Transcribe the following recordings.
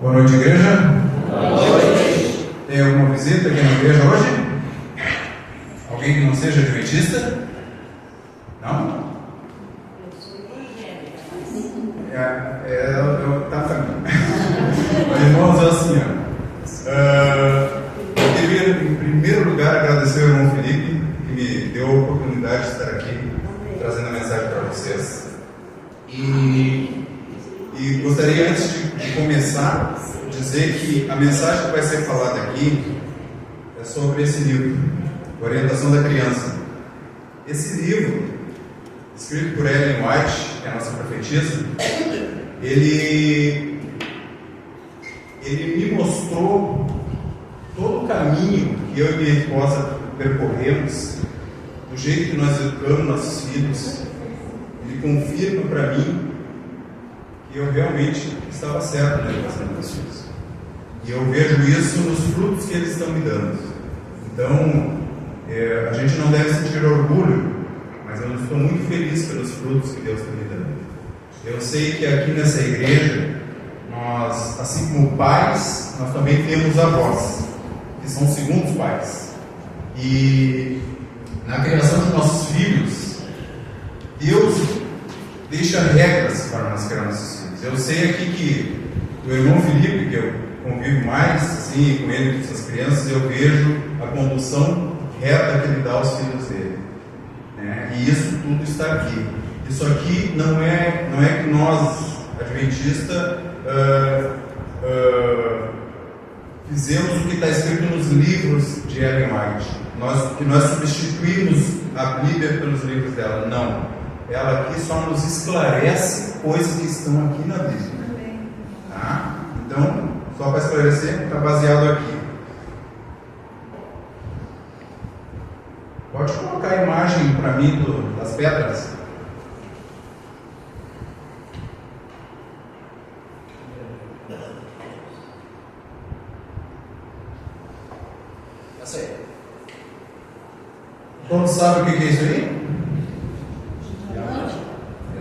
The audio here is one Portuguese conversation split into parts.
Boa noite, igreja. Boa noite. Tem alguma visita aqui na igreja hoje? Alguém que não seja adventista? Não? Tá família. Mas, irmãos, é assim, eu queria, em primeiro lugar, agradecer ao irmão Felipe, que me deu a oportunidade de estar aqui, trazendo a mensagem para vocês. E gostaria, antes de começar, dizer que a mensagem que vai ser falada aqui é sobre esse livro, Orientação da Criança. Esse livro, escrito por Ellen White, que é a nossa profetisa, ele me mostrou todo o caminho que eu e minha esposa percorremos, do jeito que nós educamos nossos filhos. Ele confirma para mim que eu realmente estava certo na educação dos meus filhos. E eu vejo isso nos frutos que eles estão me dando. Então, a gente não deve sentir orgulho, mas eu estou muito feliz pelos frutos que Deus está me dando. Eu sei que aqui nessa igreja, nós, assim como pais, nós também temos avós, que são segundos pais. E na criação dos nossos filhos, Deus deixa regras para nós criar nossos filhos. Eu sei aqui que o irmão Felipe, que eu convivo mais assim, com ele e com essas crianças, eu vejo a condução reta que ele dá aos filhos dele, né? E isso tudo está aqui. Isso aqui não é que nós, adventistas, fizemos o que está escrito nos livros de Ellen White, que nós substituímos a Bíblia pelos livros dela. Não, ela aqui só nos esclarece coisas que estão aqui na Bíblia, tá? Então, só para esclarecer, está baseado aqui. Pode colocar a imagem para mim das pedras. Essa aí. Todos sabem o que é isso aí? Diamante.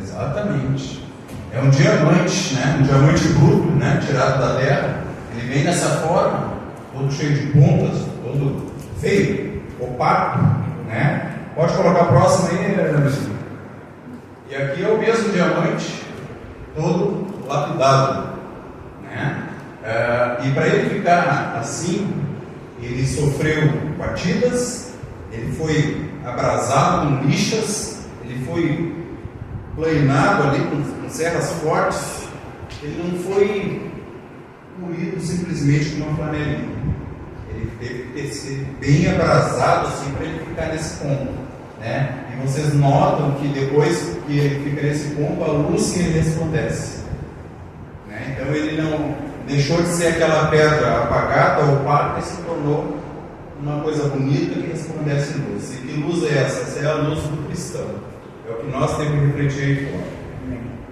Exatamente. É um diamante, né? Um diamante bruto, né? Tirado da terra. Ele vem dessa forma, todo cheio de pontas, todo feio, opaco, né? Pode colocar próximo aí, Anderson. E aqui é o mesmo diamante, todo lapidado, né? E para ele ficar assim, ele sofreu batidas, ele foi abrasado com lixas, ele foi planado ali com serras fortes, ele não foi moído simplesmente com uma flanelinha. Ele teve que ser bem abrasado assim para ele ficar nesse ponto, né? E vocês notam que depois que ele fica nesse ponto, a luz que ele resplandece, né? Então ele não deixou de ser aquela pedra apagada, opaca, e se tornou uma coisa bonita que resplandece luz. E que luz é essa? Essa é a luz do cristão. É o que nós temos que refletir aí fora.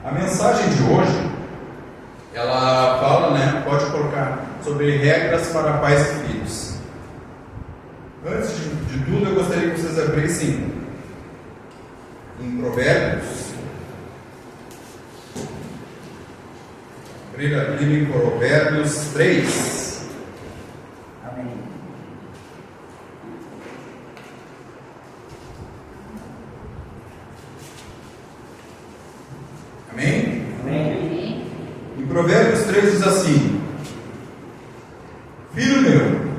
A mensagem de hoje, ela fala, né? Pode colocar, sobre regras para pais e filhos. Antes de tudo, eu gostaria que vocês abrissem em Provérbios. Abrir a Bíblia em Provérbios 3. Amém. Amém? Amém. Em Provérbios 3 diz assim: Filho meu,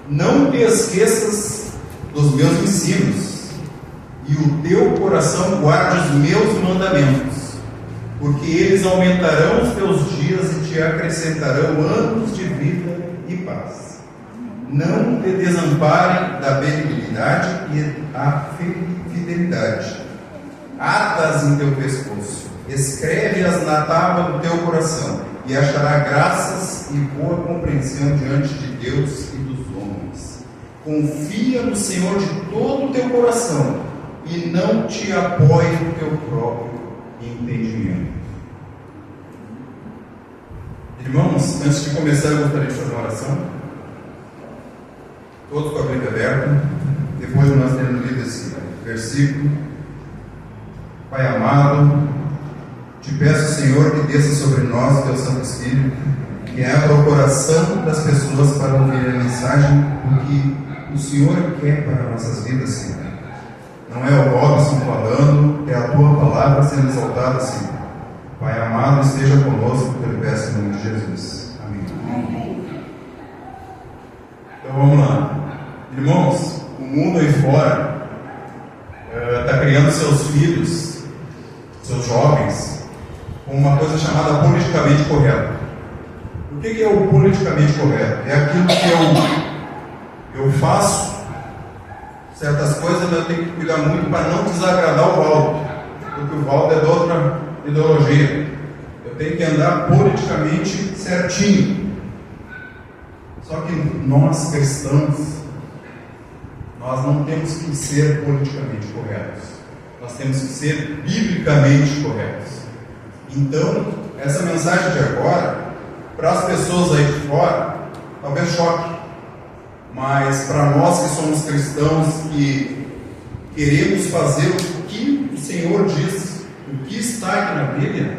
não te esqueças dos meus ensinos, e o teu coração guarde os meus mandamentos, porque eles aumentarão os teus dias e te acrescentarão anos de vida e paz. Não te desamparem da benignidade e a fidelidade. Ata-as em teu pescoço, escreve-as na tábua do teu coração, e achará graças e boa compreensão diante de Deus e dos homens. Confia no Senhor de todo o teu coração, e não te apoie no teu próprio entendimento. Irmãos, antes de começar, eu gostaria de fazer uma oração. Todos com a Bíblia aberta. Depois de nós termos lido esse versículo, Pai amado, te peço, Senhor, que desça sobre nós o teu Santo Espírito, que abra o coração das pessoas para ouvir a mensagem do que o Senhor quer para nossas vidas, Senhor. Não é o Robson falando, é a Tua palavra sendo exaltada, Senhor. Pai amado, esteja conosco, que eu peço em nome de Jesus. Amém. Então vamos lá. Irmãos, o mundo aí fora está criando seus filhos, seus jovens, com uma coisa chamada politicamente correto. O que é o politicamente correto? É aquilo que eu faço certas coisas, mas eu tenho que cuidar muito para não desagradar o Valdo, porque o Valdo é de outra ideologia. Eu tenho que andar politicamente certinho. Só que nós cristãos, nós não temos que ser politicamente corretos. Nós temos que ser biblicamente corretos. Então, essa mensagem de agora, para as pessoas aí de fora, talvez choque. Mas para nós que somos cristãos, que queremos fazer o que o Senhor diz, o que está aqui na Bíblia,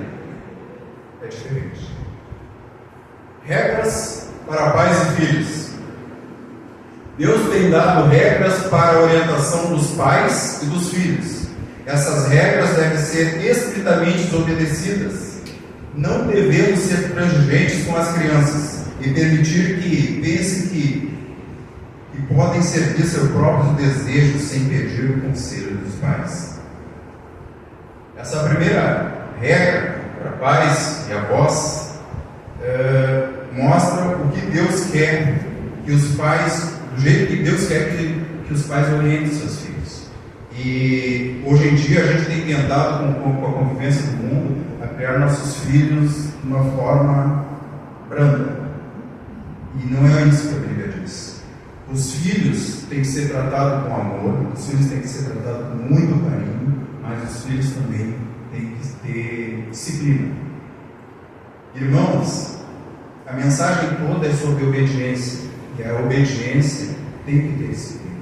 é diferente. Regras para pais e filhos. Deus tem dado regras para a orientação dos pais e dos filhos. Essas regras devem ser estritamente obedecidas. Não devemos ser transigentes com as crianças e permitir que pensem que podem servir seus próprios desejos sem pedir o conselho dos pais. Essa primeira regra para pais e avós mostra o que Deus quer que os pais, do jeito que Deus quer que os pais orientem seus filhos. E hoje em dia a gente tem tentado, com a convivência do mundo, a criar nossos filhos de uma forma branda. E não é isso que a Bíblia diz. Os filhos têm que ser tratados com amor, os filhos têm que ser tratados com muito carinho, mas os filhos também têm que ter disciplina. Irmãos, a mensagem toda é sobre obediência, e a obediência tem que ter disciplina.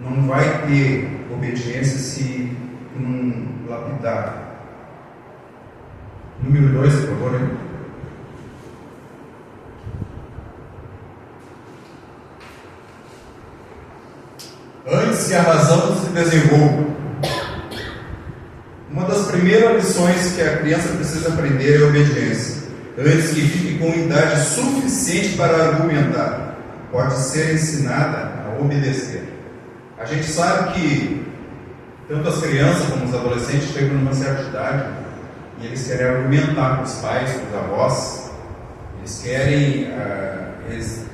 Não vai ter obediência se não lapidar. Número 2, por favor. Hein? Antes que a razão se desenvolva. Uma das primeiras lições que a criança precisa aprender é a obediência. Antes que fique com idade suficiente para argumentar, pode ser ensinada a obedecer. A gente sabe que tanto as crianças como os adolescentes chegam numa certa idade e eles querem argumentar com os pais, com os avós. Eles querem,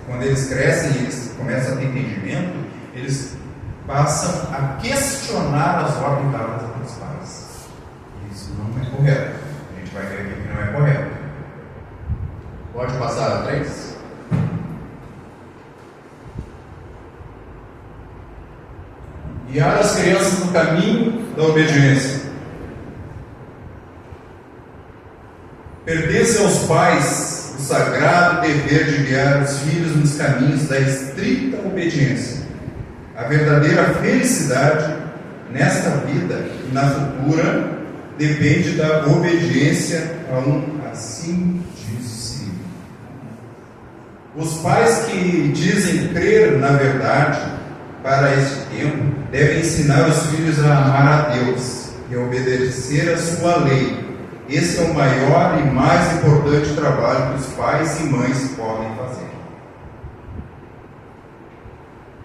quando eles crescem e eles começam a ter entendimento, eles passam a questionar as ordens dadas pelos pais. Isso não é correto. A gente vai ver aqui que não é correto. Pode passar a 3? Guiar as crianças no caminho da obediência. Pertence aos pais o sagrado dever de guiar os filhos nos caminhos da estrita obediência. A verdadeira felicidade nesta vida e na futura depende da obediência a um assim disse. Os pais que dizem crer na verdade para este tempo devem ensinar os filhos a amar a Deus e a obedecer a sua lei. Esse é o maior e mais importante trabalho que os pais e mães podem fazer.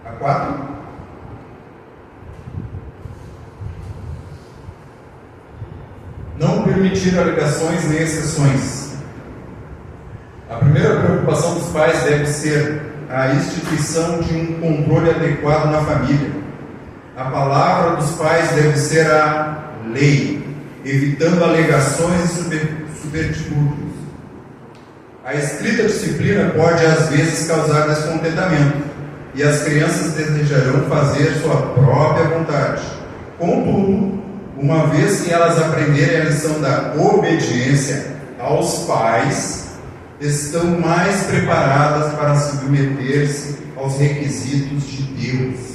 A 4. Não permitir alegações nem exceções. A primeira preocupação dos pais deve ser a instituição de um controle adequado na família. A palavra dos pais deve ser a lei, evitando alegações e subterfúgios. A estrita disciplina pode às vezes causar descontentamento, e as crianças desejarão fazer sua própria vontade. Contudo, uma vez que elas aprenderem a lição da obediência aos pais, estão mais preparadas para submeter-se aos requisitos de Deus.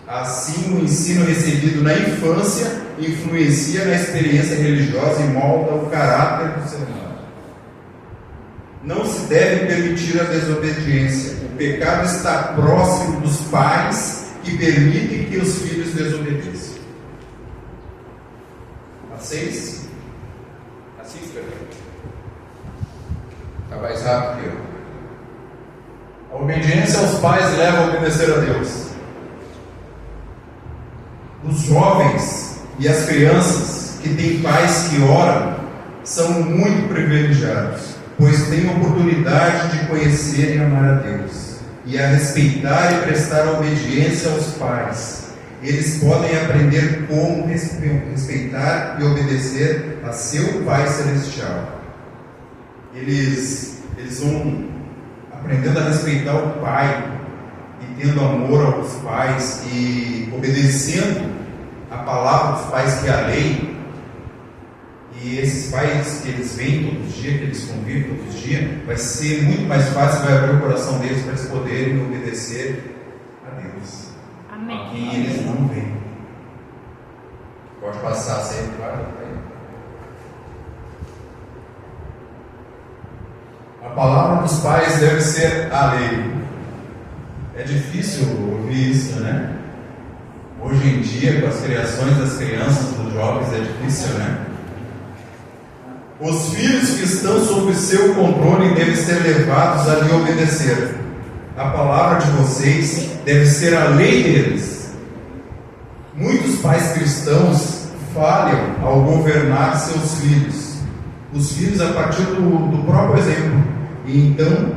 Assim, o ensino recebido na infância influencia na experiência religiosa e molda o caráter do ser humano. Não se deve permitir a desobediência. O pecado está próximo dos pais que permitem que os filhos desobedeçam. Assiste, perfeito. Está mais rápido que eu. A obediência aos pais leva a obedecer a Deus. Os jovens e as crianças que têm pais que oram são muito privilegiados, pois têm a oportunidade de conhecer e amar a Deus, e a respeitar e prestar obediência aos pais. Eles podem aprender como respeitar e obedecer a seu Pai Celestial. Eles vão aprendendo a respeitar o Pai, e tendo amor aos pais, e obedecendo a palavra dos pais, que é a lei. E esses pais que eles veem todos os dias, que eles convivem todos os dias, vai ser muito mais fácil, vai abrir o coração deles para eles poderem obedecer a Deus. Amém. A quem eles não veem. Pode passar sempre, claro. A palavra dos pais deve ser a lei. É difícil ouvir isso, né? Hoje em dia, com as criações das crianças, dos jovens, é difícil, né? Os filhos que estão sob seu controle devem ser levados a lhe obedecer. A palavra de vocês deve ser a lei deles. Muitos pais cristãos falham ao governar seus filhos. Os filhos a partir do próprio exemplo. E então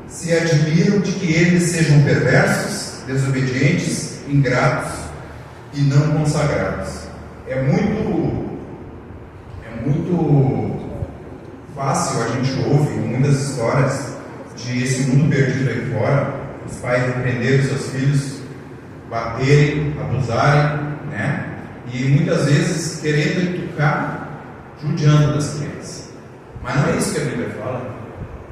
se admiram de que eles sejam perversos, desobedientes, ingratos e não consagrados. É muito fácil, a gente ouve muitas histórias de esse mundo perdido aí fora, os pais repreenderem seus filhos, baterem, abusarem, né? E muitas vezes querendo educar, judiando das crianças. Mas não é isso que a Bíblia fala.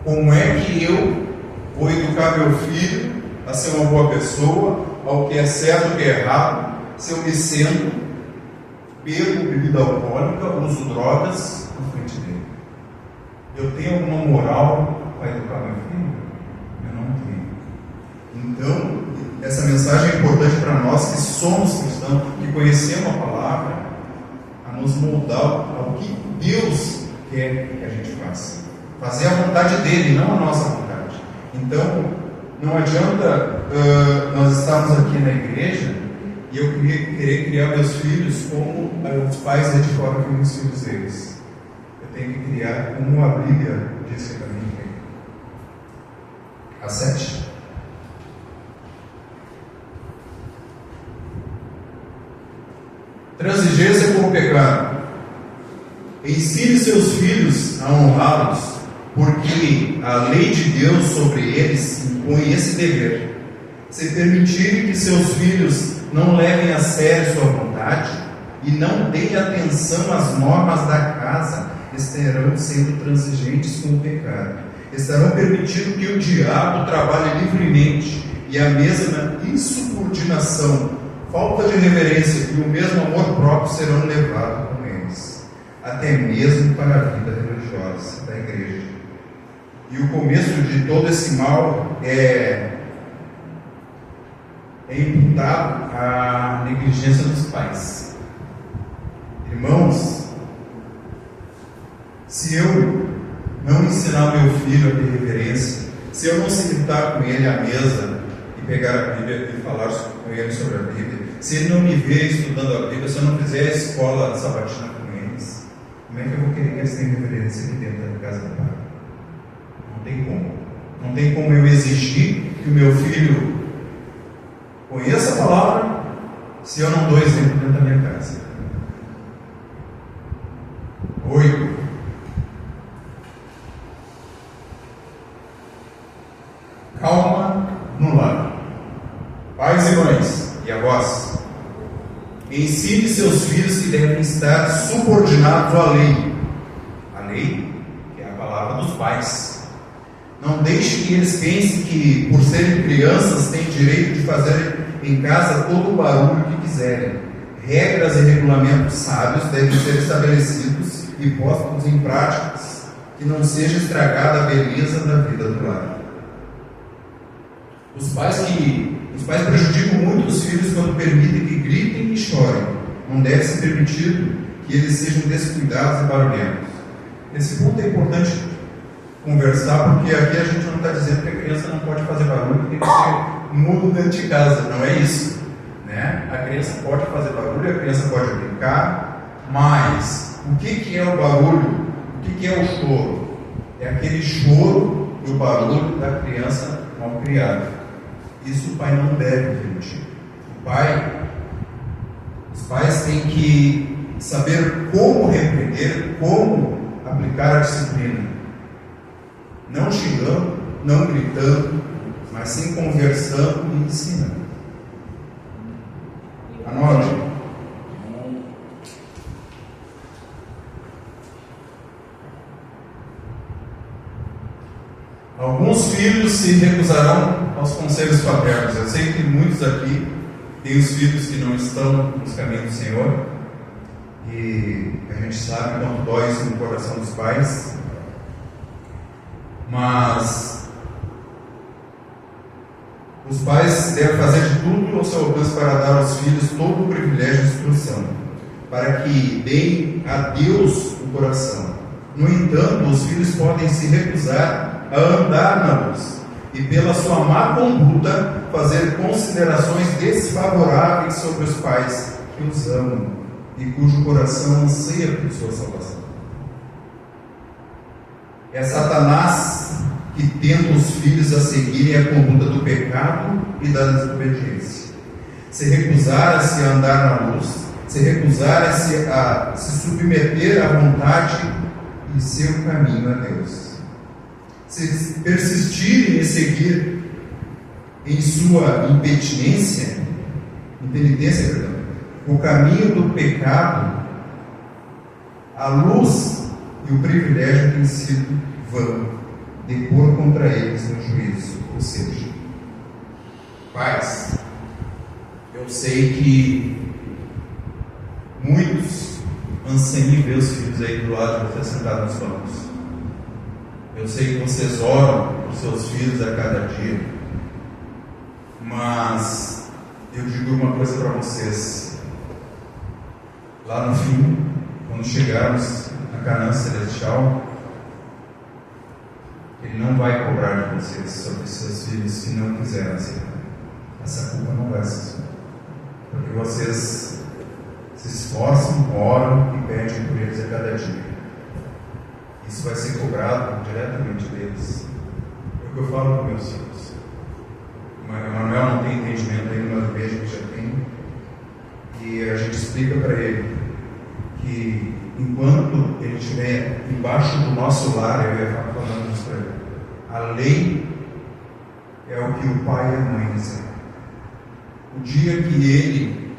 Como é que eu vou educar meu filho a ser uma boa pessoa, ao que é certo e o que é errado, se eu me sento, bebo bebida alcoólica, uso drogas na frente dele? Eu tenho alguma moral para educar meu filho? Eu não tenho. Então, essa mensagem é importante para nós que somos cristãos, que conhecemos a palavra, a nos moldar ao que Deus quer que a gente faça. Fazer a vontade dele, não a nossa vontade. Então, não adianta nós estarmos aqui na igreja e eu querer criar meus filhos como os pais de fora criam os filhos deles. Eu tenho que criar como a Bíblia diz que é para mim. A 7. Transigência com o pecado. Ensine seus filhos a honrá-los, porque a lei de Deus sobre eles impõe esse dever. Se permitirem que seus filhos não levem a sério sua vontade e não deem atenção às normas da casa, estarão sendo transigentes com o pecado. Estarão permitindo que o diabo trabalhe livremente, e a mesma insubordinação, falta de reverência e o mesmo amor próprio serão levados com eles, até mesmo para a vida religiosa da igreja. E o começo de todo esse mal é imputado à negligência dos pais. Irmãos, se eu não ensinar meu filho a ter reverência, se eu não sentar com ele à mesa e pegar a Bíblia e falar com ele sobre a Bíblia, se ele não me ver estudando a Bíblia, se eu não fizer a escola sabatina com eles, como é que eu vou querer que eles tenham reverência aqui dentro da casa do Pai? Não tem como. Não tem como eu exigir que o meu filho conheça a palavra se eu não dou exemplo dentro da minha casa. 8. Calma no lar. Pais e mães e avós, ensine seus filhos que devem estar subordinados à lei. A lei, que é a palavra dos pais. Não deixe que eles pensem que, por serem crianças, têm direito de fazer em casa todo o barulho que quiserem. Regras e regulamentos sábios devem ser estabelecidos e postos em práticas que não seja estragada a beleza da vida do lar. Os pais prejudicam muito os filhos quando permitem que gritem e chorem. Não deve ser permitido que eles sejam descuidados e barulhentos. Esse ponto é importante conversar, porque aqui a gente não está dizendo que a criança não pode fazer barulho, tem que ser mudo dentro de casa, não é isso, né? A criança pode fazer barulho, a criança pode brincar, mas o que é o barulho? O que é o choro? É aquele choro e o barulho da criança mal criada. Isso o pai não deve permitir. Os pais têm que saber como repreender, como aplicar a disciplina. Não xingando, não gritando, mas sim conversando e ensinando. Anote. Alguns filhos se recusarão aos conselhos paternos. Eu sei que muitos aqui têm os filhos que não estão nos caminhos do Senhor, e a gente sabe quanto dói isso no coração dos pais, mas os pais devem fazer de tudo ao seu alcance para dar aos filhos todo o privilégio de instrução, para que deem a Deus o coração. No entanto, os filhos podem se recusar a andar na luz e, pela sua má conduta, fazer considerações desfavoráveis sobre os pais que os amam e cujo coração anseia por sua salvação. É Satanás que tenta os filhos a seguirem a conduta do pecado e da desobediência. Se recusar a se andar na luz, se recusar a se submeter à vontade e seu caminho a Deus. Se persistirem em seguir em sua impenitência, o caminho do pecado, a luz e o privilégio têm sido vão depor contra eles no juízo. Ou seja, pais, eu sei que muitos anseiam ver os filhos aí do lado de você sentado nos bancos. Eu sei que vocês oram por seus filhos a cada dia, mas eu digo uma coisa para vocês: lá no fim, quando chegarmos na Canaã Celestial, Ele não vai cobrar de vocês sobre seus filhos se não quiserem aceitar. Essa culpa não vai ser sua, porque vocês se esforçam, oram e pedem por eles a cada dia. Isso vai ser cobrado diretamente deles. É o que eu falo para meus filhos. O Emanuel não tem entendimento ainda, mas eu vejo que já tem. E a gente explica para ele que enquanto ele estiver embaixo do nosso lar, eu ia falar falando isso para ele, a lei é o que o pai e a mãe dizem. O dia que ele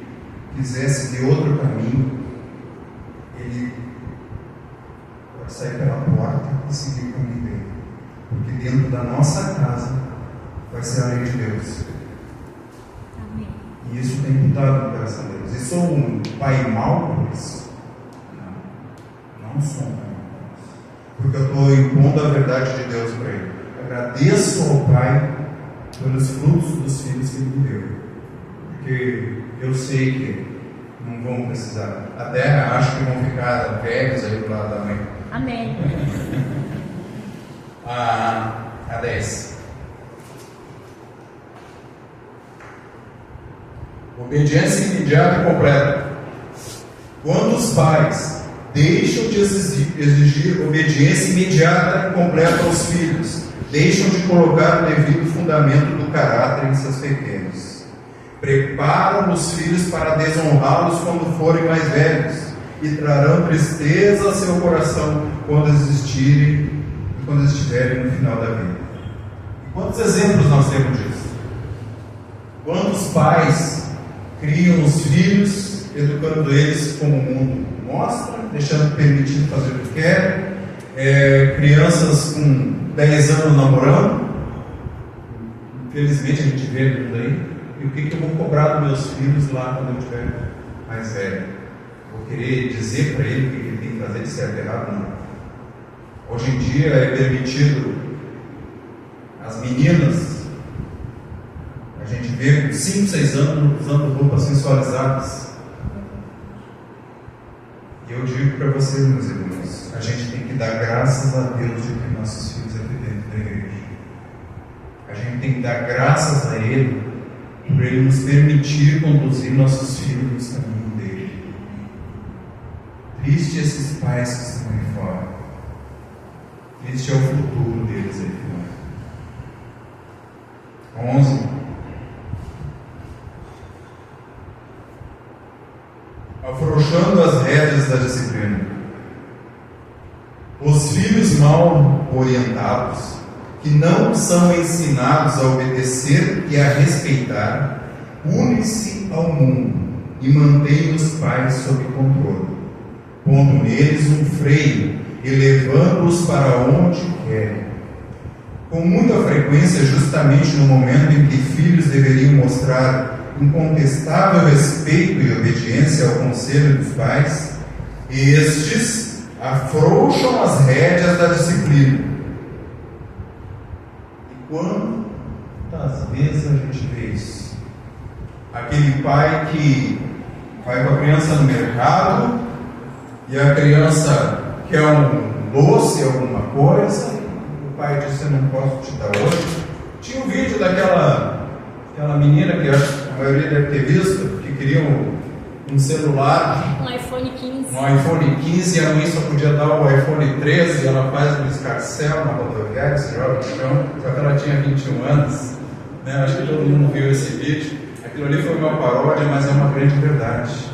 quisesse de outro caminho, ele pode sair pela porta e seguir o caminho dele, porque dentro da nossa casa vai ser a lei de Deus. Amém. E isso tem mudado no coração deles. E sou um pai mau por isso? Não sou um pai mau, porque eu estou impondo a verdade de Deus para ele. Agradeço ao Pai pelos frutos dos filhos que Ele me deu, porque eu sei que não vão precisar. Até acho que vão ficar velhos aí do lado da mãe. Amém. A 10. Obediência imediata e completa. Quando os pais deixam de exigir obediência imediata e completa aos filhos, deixam de colocar o devido fundamento do caráter em seus pequenos, preparam os filhos para desonrá-los quando forem mais velhos, e trarão tristeza ao seu coração quando estiverem no final da vida. E quantos exemplos nós temos disso? Quantos pais criam os filhos, educando eles como o mundo mostra, permitindo fazer o que quer, crianças com 10 anos namorando, infelizmente a gente vê tudo aí. E o que eu vou cobrar dos meus filhos lá quando eu estiver mais velho? Vou querer dizer para ele o que ele tem que fazer de certo e errado? Não. Hoje em dia é permitido as meninas, a gente vê com 5, 6 anos usando roupas sensualizadas. E eu digo para vocês, meus irmãos, a gente tem que dar graças a Deus de ter nossos filhos aqui dentro da igreja. A gente tem que dar graças a Ele por Ele nos permitir conduzir nossos filhos no caminho dele. Triste esses pais que estão aí fora. Triste é o futuro deles aí fora. 11. Afrouxando as rédeas da disciplina. Os filhos mal orientados, que não são ensinados a obedecer e a respeitar, unem-se ao mundo e mantêm os pais sob controle, pondo neles um freio e levando-os para onde querem. Com muita frequência, justamente no momento em que filhos deveriam mostrar incontestável respeito e obediência ao conselho dos pais, estes afrouxam as rédeas da disciplina. E quantas vezes a gente vê isso? Aquele pai que vai com a criança no mercado e a criança quer um doce, alguma coisa, o pai diz: eu não posso te dar hoje. Tinha um vídeo daquela menina que a maioria deve ter visto, que queria um celular, Um iPhone 15. um iPhone 15, e a mãe só podia dar o iPhone 13, e ela faz um escarcéu na rodoviária, se joga no chão, só que ela tinha 21 anos, né? Acho que todo mundo viu esse vídeo. Aquilo ali foi uma paródia, mas é uma grande verdade.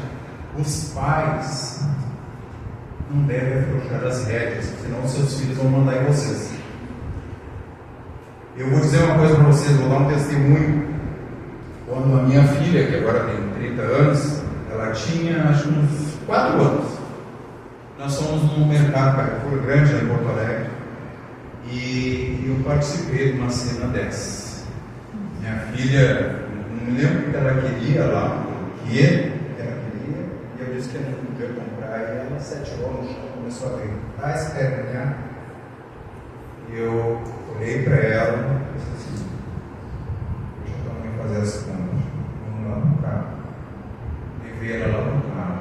Os pais não devem afrouxar as rédeas, senão seus filhos vão mandar em vocês. Eu vou dizer uma coisa para vocês, vou dar um testemunho. Quando a minha filha, que agora tem 30 anos, ela tinha acho que uns 4 anos. Nós fomos num mercado Carrefour grande em Porto Alegre e eu participei de uma cena dessas. Minha filha, não me lembro o que ela queria lá, o que ela queria, e eu disse que ela não podia comprar, e ela se atirou no chão, começou a gritar, espernear. E eu olhei para ela e disse assim: deixa a tua mãe fazer as compras, vamos lá no carro. Levei ela lá no carro,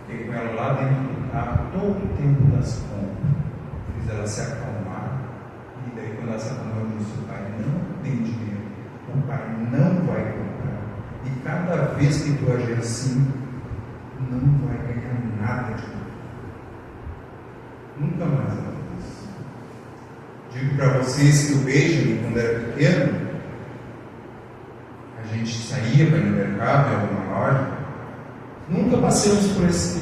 fiquei com ela lá dentro do carro todo o tempo das compras, fiz ela se acalmar, e daí quando ela se acalmou eu disse: o pai não tem dinheiro, o pai não vai comprar, e cada vez que tu agir assim, não vai ganhar nada de novo. Nunca mais ela fez isso. Digo para vocês que o Benjamin, quando era pequeno, a gente saía para ir no mercado, em alguma loja, nunca passamos por essa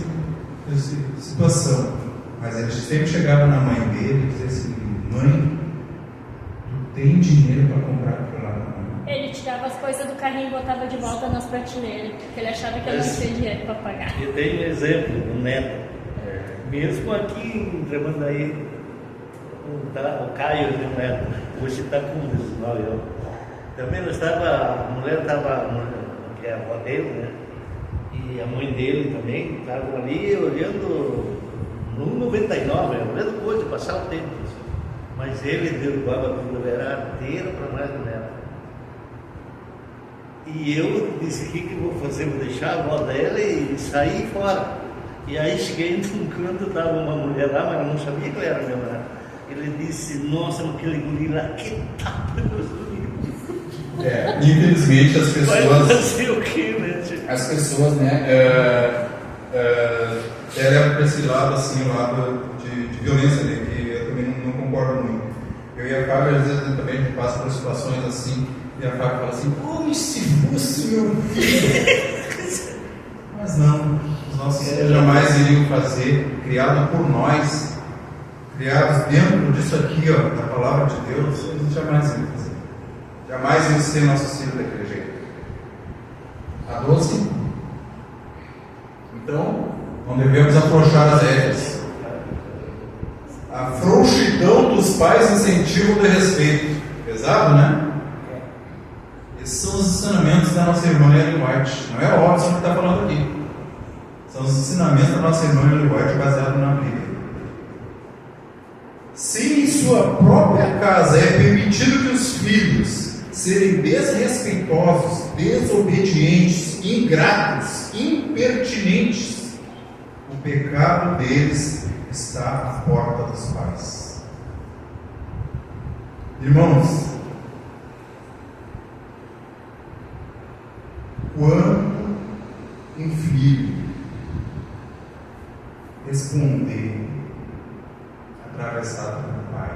situação, mas ele sempre chegava na mãe dele e dizia assim: mãe, tu tem dinheiro para comprar aquilo lá? Ele tirava as coisas do carrinho e botava de volta nas prateleiras, porque ele achava que eu não tinha dinheiro para pagar. Eu tenho um exemplo do neto, mesmo aqui em Tramandaí, o Caio, meu neto, hoje está com 19 anos. Também a mulher estava, que é a avó dele, né? E a mãe dele também estavam ali olhando no 99, olhando coisa, passar o tempo. Mas ele derrubava tudo, era inteira para mais do neto. E eu disse: o que eu vou fazer? Vou deixar a avó dela e sair fora. E aí cheguei num canto, estava uma mulher lá, mas eu não sabia que ela era meu neto. Ele disse: nossa, aquele guri lá, que tapa nos livros. Infelizmente as pessoas. Vai fazer o quê, né? As pessoas, né? Levam para esse lado, assim, o lado de violência, né? Que eu também não concordo muito. Eu e a Fábio, às vezes, também a gente passa por situações assim, e a Fábio fala assim: como se fosse meu filho? Mas não, os nossos filhos jamais iriam fazer, criado por nós, criados dentro disso aqui, ó, da palavra de Deus, eles jamais iriam fazer. Jamais iam ser nossos filhos daquele jeito. A 12. Então, não devemos afrouxar as rédeas. A frouxidão dos pais incentiva o respeito. Pesado, né? Esses são os ensinamentos da nossa irmã Ellen White. Não é o Robson que está falando aqui. São os ensinamentos da nossa irmã Ellen White baseados na Bíblia. Se em sua própria casa é permitido que os filhos serem desrespeitosos, desobedientes, ingratos, impertinentes, o pecado deles está à porta dos pais. Irmãos, quando um filho responder atravessado pelo pai,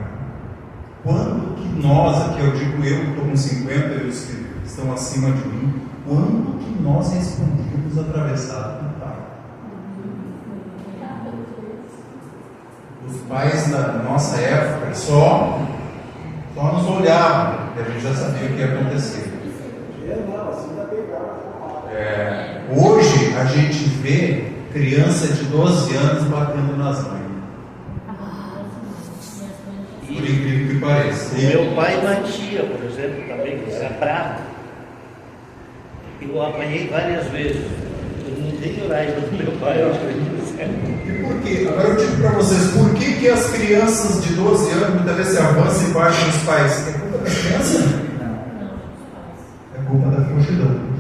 quando que nós, aqui eu digo eu que estou com 50 e os que estão acima de mim, quando que nós respondemos atravessado pelo pai? Os pais da nossa época só nos olhavam, e a gente já sabia o que ia acontecer. Hoje a gente vê criança de 12 anos batendo nas mães. Por incrível que pareça. Meu pai batia, por exemplo, também, que era bravo. Eu apanhei várias vezes. Eu não tenho raiva do meu pai, eu acredito. E por quê? Agora eu digo para vocês, por que as crianças de 12 anos muitas vezes se avançam e baixam os pais? É culpa das crianças? Não. É culpa da frouxidão.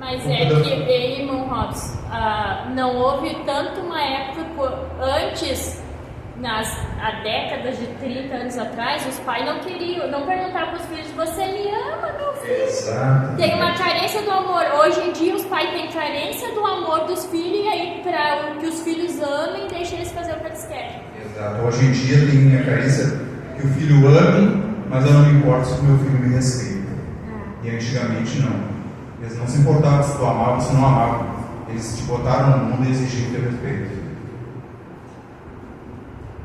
Mas é que, irmão Robson, não houve tanto uma época antes, há décadas de 30 anos atrás, os pais não queriam, não perguntavam para os filhos: você me ama, meu filho? Exato. Tem uma carência do amor. Hoje em dia os pais têm carência do amor dos filhos, e aí para que os filhos amem, deixa eles fazer o que eles querem. Exato. Hoje em dia tem a carência que o filho ame, mas eu não me importo se o meu filho me respeita. E antigamente não. Eles não se importavam se tu amava ou se não amava. Eles te botaram no mundo e exigiam teu respeito.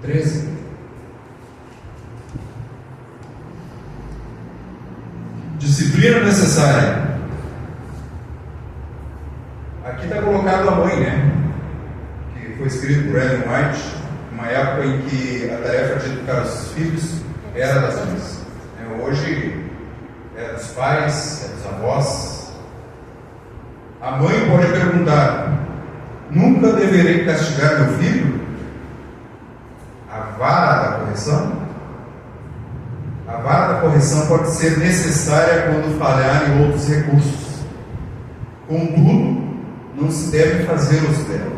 13. Disciplina necessária. Aqui está colocado a mãe, né? Que foi escrito por Ellen White, uma época em que a tarefa de educar os filhos era das mães. Hoje é dos pais, é dos avós. A mãe pode perguntar: nunca deverei castigar meu filho? A vara da correção? A vara da correção pode ser necessária quando falharem outros recursos. Contudo, não se deve fazer uso dela.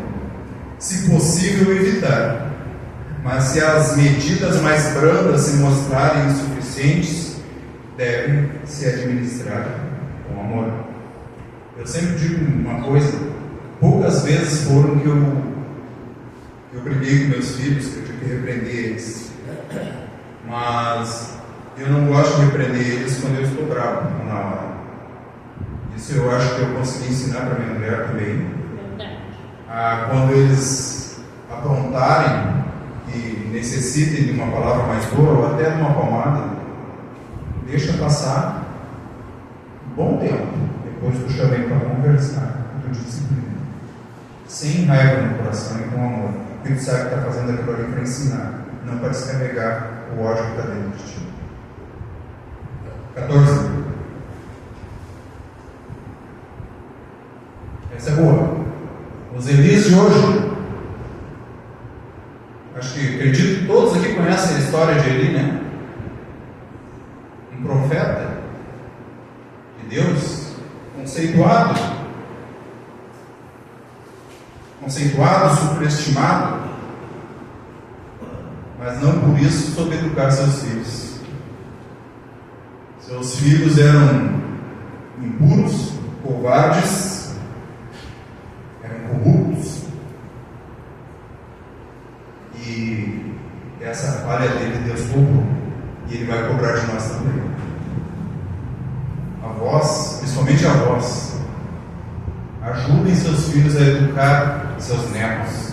Se possível, evitar. Mas se as medidas mais brandas se mostrarem insuficientes, devem se administrar com amor. Eu sempre digo uma coisa: poucas vezes foram que eu briguei com meus filhos, que eu tive que repreender eles. Mas eu não gosto de repreender eles quando eu estou bravo, na hora. Isso eu acho que eu consegui ensinar para minha mulher também. Quando eles aprontarem e necessitem de uma palavra mais dura ou até de uma palmada, deixa passar um bom tempo. Depois tu chamei para conversar, tu disciplina. Sem raiva no coração e com amor. Porque tu sabe que está fazendo aquilo ali para ensinar, não para descarregar o ódio que está dentro de ti. 14. Essa é boa. Os Elis de hoje, acredito que todos aqui conhecem a história de Eli, né? Um profeta de Deus, conceituado, superestimado, mas não por isso soube educar seus filhos. Seus filhos eram impuros, covardes, eram corruptos, e essa falha dele Deus cobrou, e Ele vai cobrar de nós também. Avós, principalmente avós, ajudem seus filhos a educar seus netos.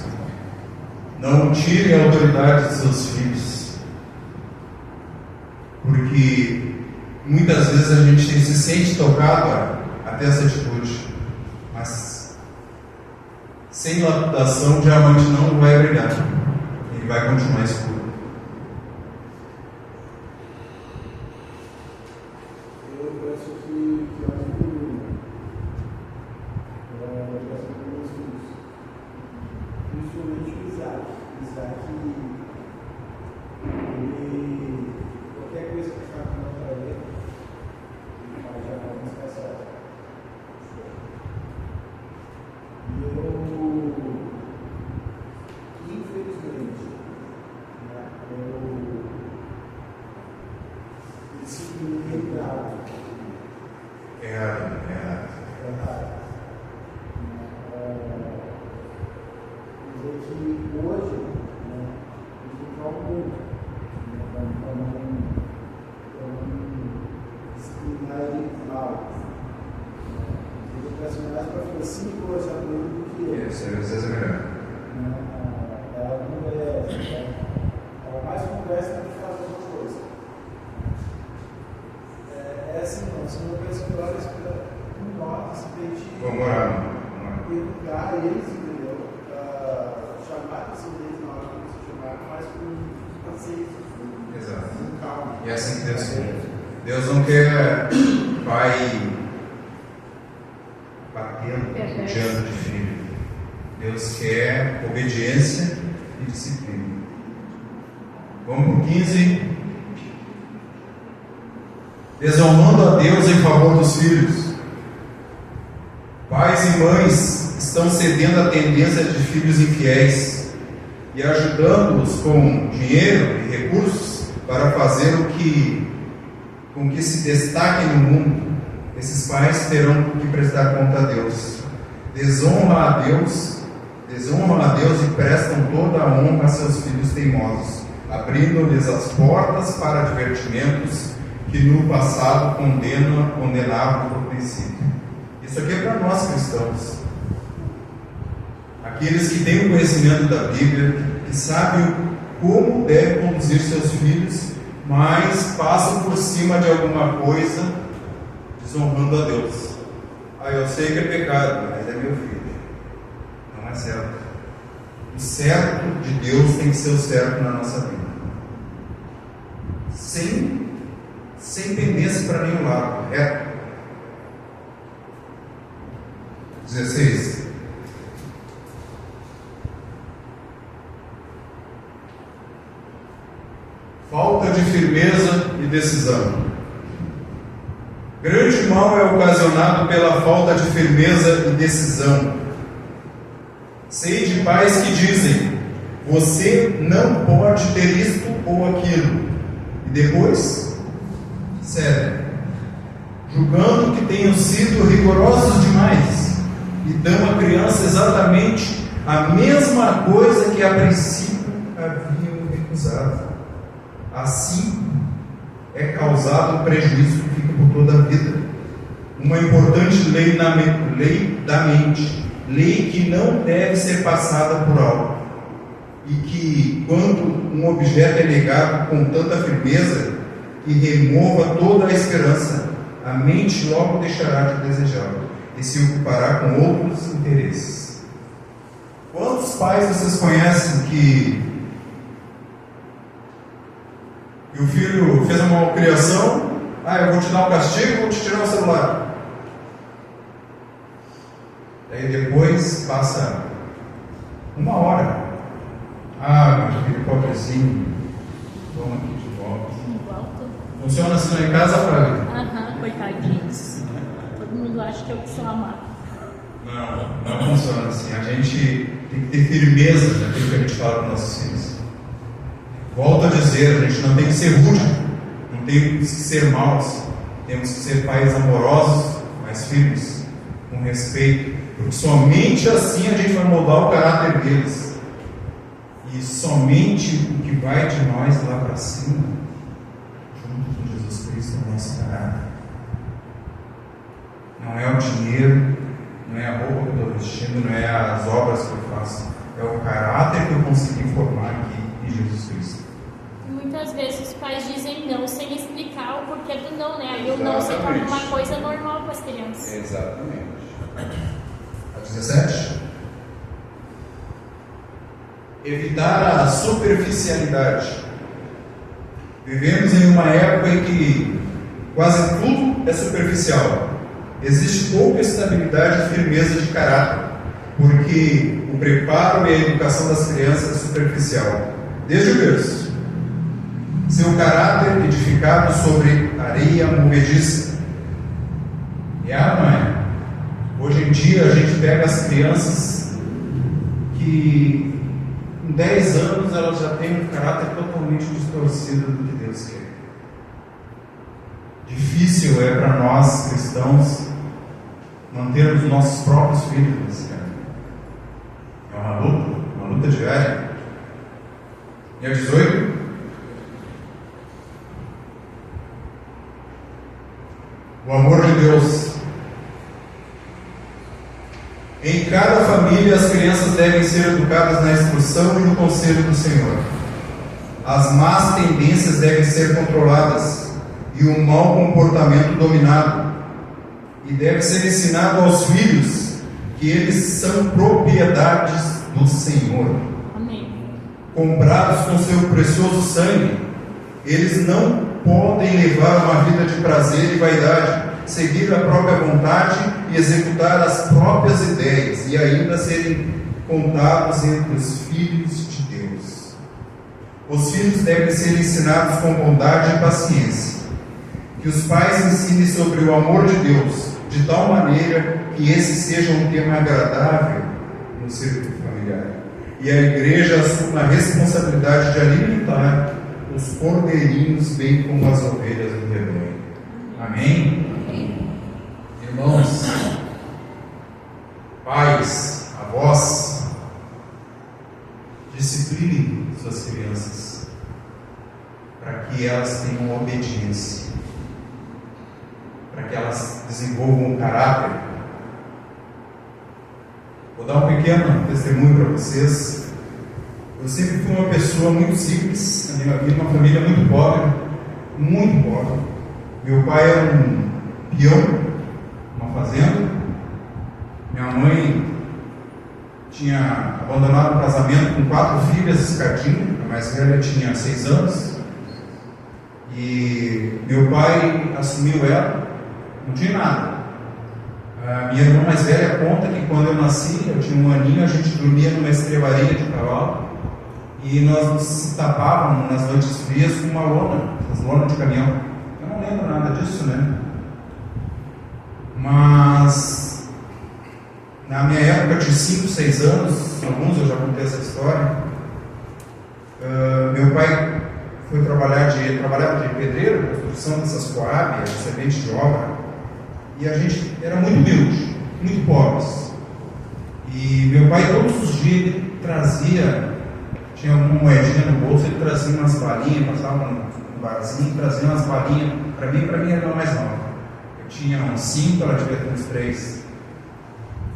Não tirem a autoridade de seus filhos, porque muitas vezes a gente se sente tocado até essa atitude, mas sem lapidação o diamante não vai brilhar, ele vai continuar escuro. Eu peço que principalmente o Isaac. errado. Dizer que hoje, isso é um mundo, para não discriminar ele mal. Eu peço mais para fazer 5 horas a menos do que ele. Isso, às vezes é melhor. Ela não ela mais conversa do que faz outra coisa. É assim, não. Se não pensa que olha um nota, se pedir. Vamos orar. Educar eles, entendeu? Chamar a atenção deles na hora que você chamar, mas com paciência. Exato. Com calma. E é assim que Deus quer. Deus não quer pai batendo, judiando de filho. Deus quer obediência e disciplina. Vamos para o 15. Desonrando a Deus em favor dos filhos. Pais e mães estão cedendo à tendência de filhos infiéis e ajudando-os com dinheiro e recursos para fazer com que se destaquem no mundo. Esses pais terão que prestar conta a Deus. Desonram a Deus e prestam toda a honra a seus filhos teimosos, abrindo-lhes as portas para divertimentos que no passado condenavam por princípio. Isso aqui é para nós cristãos, aqueles que têm o conhecimento da Bíblia, que sabem como devem conduzir seus filhos, mas passam por cima de alguma coisa, desonrando a Deus. Eu sei que é pecado, mas é meu filho. Não é certo. O certo de Deus tem que ser o certo na nossa vida, sem pendência para nenhum lado, correto? 16. Falta de firmeza e decisão. Grande mal é ocasionado pela falta de firmeza e decisão. Sei de pais que dizem: você não pode ter isto ou aquilo, e depois cedem, julgando que tenham sido rigorosos demais, e dão à criança exatamente a mesma coisa que a princípio haviam recusado. Assim é causado um prejuízo que fica por toda a vida. Uma importante lei da mente, lei que não deve ser passada por alto, e que, quando um objeto é negado com tanta firmeza que remova toda a esperança, a mente logo deixará de desejá-lo e se ocupará com outros interesses. Quantos pais vocês conhecem que o filho fez uma malcriação? Eu vou te dar um castigo, vou te tirar o celular. Aí depois passa 1 hora. Meu filho pobrezinho, toma aqui de volta. Funciona assim lá em casa, Flávia? Coitadinhos. Todo mundo acha que eu sou amado. Não funciona assim. A gente tem que ter firmeza naquilo que a gente fala para os nossos filhos. Volto a dizer, a gente não tem que ser rude, não tem que ser maus, temos que ser pais amorosos, mas firmes, com respeito, porque somente assim a gente vai moldar o caráter deles, e somente o que vai de nós lá para cima, junto com Jesus Cristo, é o nosso caráter. Não é o dinheiro, não é a roupa que eu estou vestindo, não é as obras que eu faço, é o caráter que eu consegui formar aqui em Jesus Cristo. Muitas vezes os pais dizem não sem explicar o porquê do não, né? Aí o não se torna uma coisa normal para as crianças. Exatamente. A 17. Evitar a superficialidade. Vivemos em uma época em que quase tudo é superficial. Existe pouca estabilidade e firmeza de caráter, porque o preparo e a educação das crianças é superficial. Desde o berço. Seu caráter edificado sobre areia movediça. Não é? Hoje em dia a gente pega as crianças que com 10 anos, elas já têm um caráter totalmente distorcido do que Deus quer. difícil é para nós cristãos mantermos nossos próprios filhos, cara. É uma luta diária. E a 18? O amor de Deus. Em cada família, as crianças devem ser educadas na instrução e no conselho do Senhor. As más tendências devem ser controladas e o mau comportamento dominado. E deve ser ensinado aos filhos que eles são propriedades do Senhor. Amém. Comprados com seu precioso sangue, eles não podem levar uma vida de prazer e vaidade, seguir a própria vontade e executar as próprias ideias, e ainda serem contados entre os filhos de Deus. Os filhos devem ser ensinados com bondade e paciência. Que os pais ensinem sobre o amor de Deus, de tal maneira que esse seja um tema agradável no círculo familiar. E a igreja assuma a responsabilidade de alimentar os cordeirinhos, bem como as ovelhas do rebanho. Amém? Irmãos, pais, avós, disciplinem suas crianças para que elas tenham obediência, para que elas desenvolvam um caráter. Vou dar um pequeno testemunho para vocês. Eu sempre fui uma pessoa muito simples, na minha vida, uma família muito pobre, muito pobre. Meu pai era um peão, uma fazenda. Minha mãe tinha abandonado o casamento com 4 filhas escadinha, a mais velha tinha 6 anos. E meu pai assumiu ela, não tinha nada. A minha irmã mais velha conta que quando eu nasci, eu tinha 1 aninho, a gente dormia numa estrebaria de cavalo e nós nos tapávamos nas noites frias com uma lona, as lonas de caminhão. Eu não lembro nada disso, né? Mas na minha época de 5, 6 anos, alguns eu já contei essa história, meu pai foi trabalhava de pedreiro, construção dessas coábias, servente de obra, e a gente era muito humilde, muito pobres. E meu pai todos os dias ele trazia, tinha alguma moedinha no bolso, ele trazia umas balinhas, passava no barzinho, trazia umas balinhas para mim era a mais nova. Eu tinha uns 5, ela devia ter uns 3.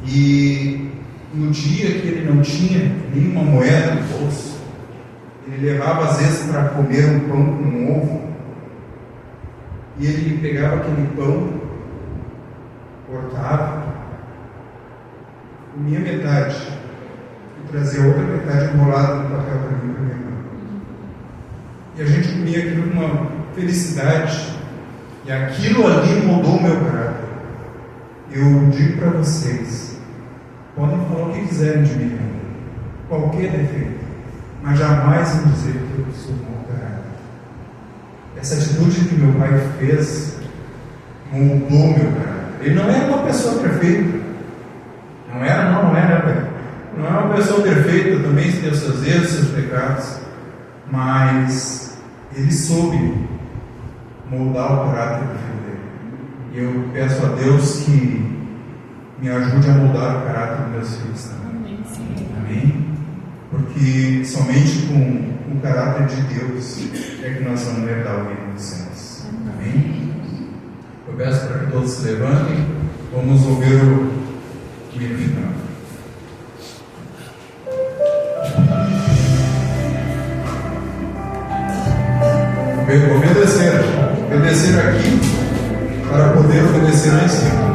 E no dia que ele não tinha nenhuma moeda no bolso, ele levava às vezes para comer um pão com um ovo, e ele pegava aquele pão, cortava, comia metade e trazia outra metade enrolada no papel para mim e para minha irmã. E a gente comia aquilo com uma felicidade, e aquilo ali mudou o meu caráter. Eu digo para vocês, podem falar o que quiserem de mim, qualquer defeito, mas jamais vão dizer que eu sou mau caráter. Essa atitude que meu pai fez mudou meu caráter. Ele não era uma pessoa perfeita. Não era, pai. Não era uma pessoa perfeita, também tem os seus erros, seus pecados. Mas ele soube moldar o caráter do filho dele. E eu peço a Deus que me ajude a moldar o caráter dos meus filhos também. Amém? Porque somente com o caráter de Deus é que nós vamos herdar o reino dos céus. Amém? Eu peço para que todos se levantem. Vamos ouvir o hino final. Obedecer aqui para poder obedecer lá em cima.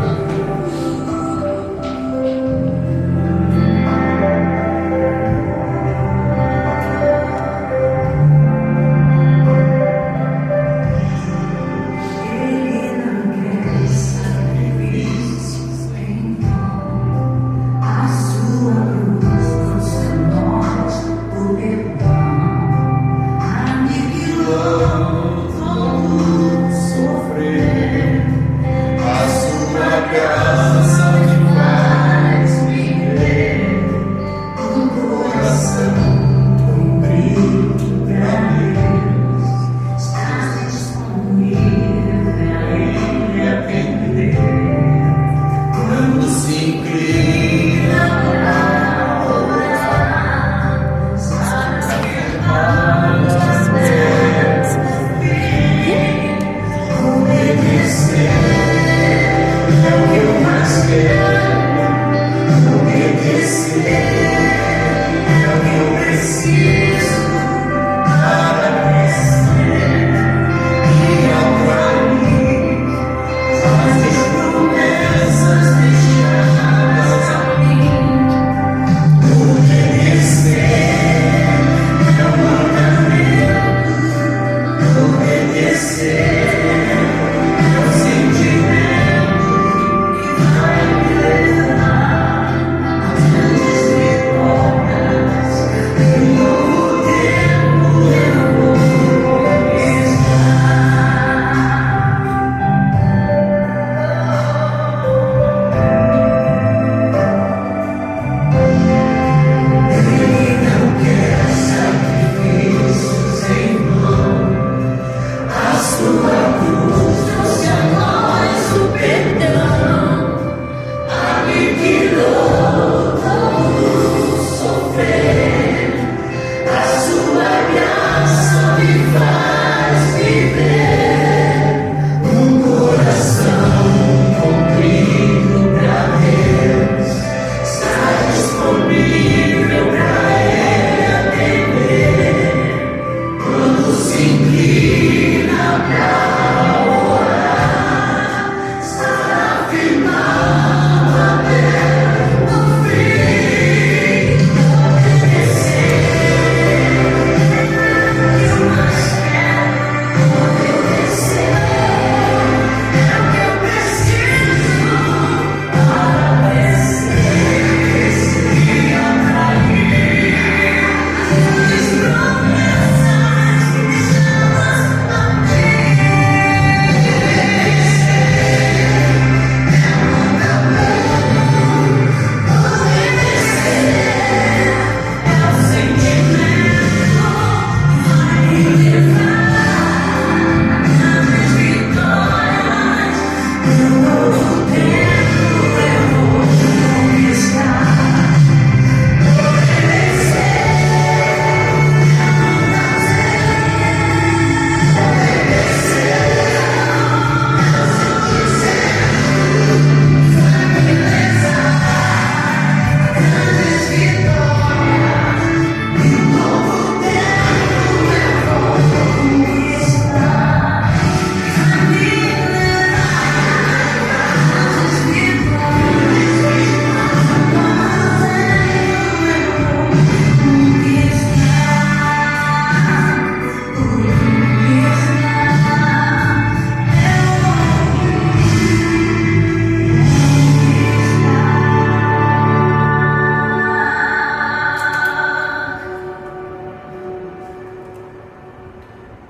Sofrer a sua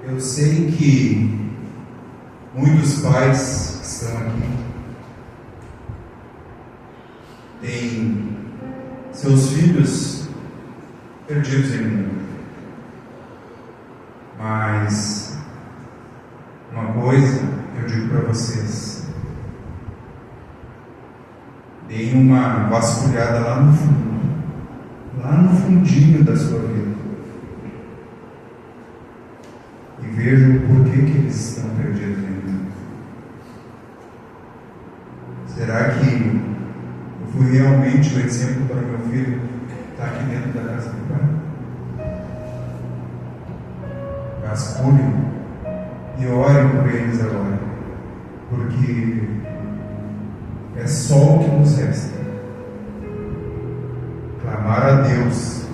Eu sei que muitos pais que estão aqui têm seus filhos perdidos em mundo. Mas uma coisa eu digo para vocês: deem uma vasculhada lá no fundo, lá no fundinho da sua vida, e vejam por que eles estão perdidos ainda. Será que eu fui realmente o exemplo para meu filho que está aqui dentro da casa do Pai? Vasculhem e orem por eles agora, porque é só o que nos resta: clamar a Deus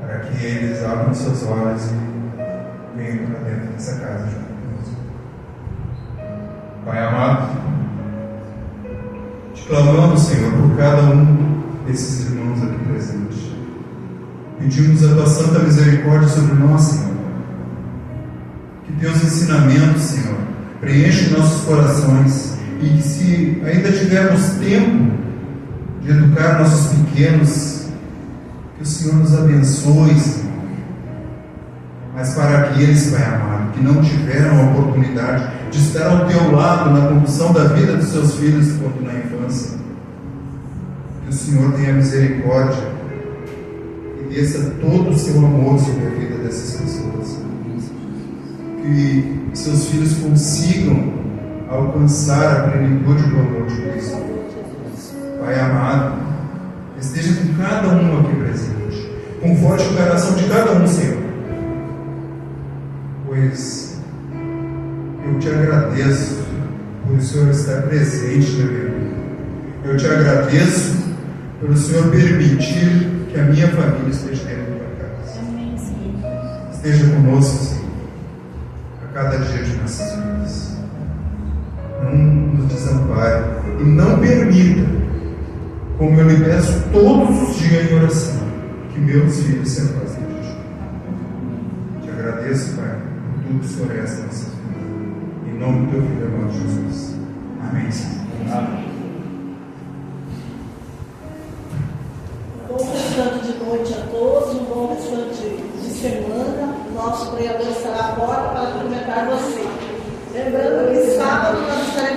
para que eles abram seus olhos e venham para dentro dessa casa junto conosco. Pai amado, te clamamos, Senhor, por cada um desses irmãos aqui presentes. Pedimos a tua santa misericórdia sobre nós, Senhor. Que teus ensinamentos, Senhor, preencham nossos corações, e que, se ainda tivermos tempo de educar nossos pequenos, que o Senhor nos abençoe, Senhor. Mas para aqueles, Pai amado, que não tiveram a oportunidade de estar ao teu lado na condução da vida dos seus filhos quanto na infância, que o Senhor tenha misericórdia e desça todo o seu amor sobre a vida dessas pessoas, que seus filhos consigam alcançar a plenitude do amor de Cristo. Pai amado, esteja com cada um aqui presente, conforte o coração de cada um, Senhor, pois eu te agradeço por o Senhor estar presente na minha vida. Eu te agradeço pelo Senhor permitir que a minha família esteja dentro da tua casa. Amém, Senhor. Esteja conosco, Senhor. cada dia de nossas vidas. Não nos desampare e não permita, como eu lhe peço todos os dias em oração, que meus filhos se afastem de ti. Te agradeço, Pai, por tudo que o Senhor é essa nossa vida. Em nome do teu Filho amado Jesus. Amém, Senhor. Amém. Bom restante de noite a todos, um bom restante de semana. Nosso pregador estará à porta para cumprimentar você. Lembrando que sábado nós estaremos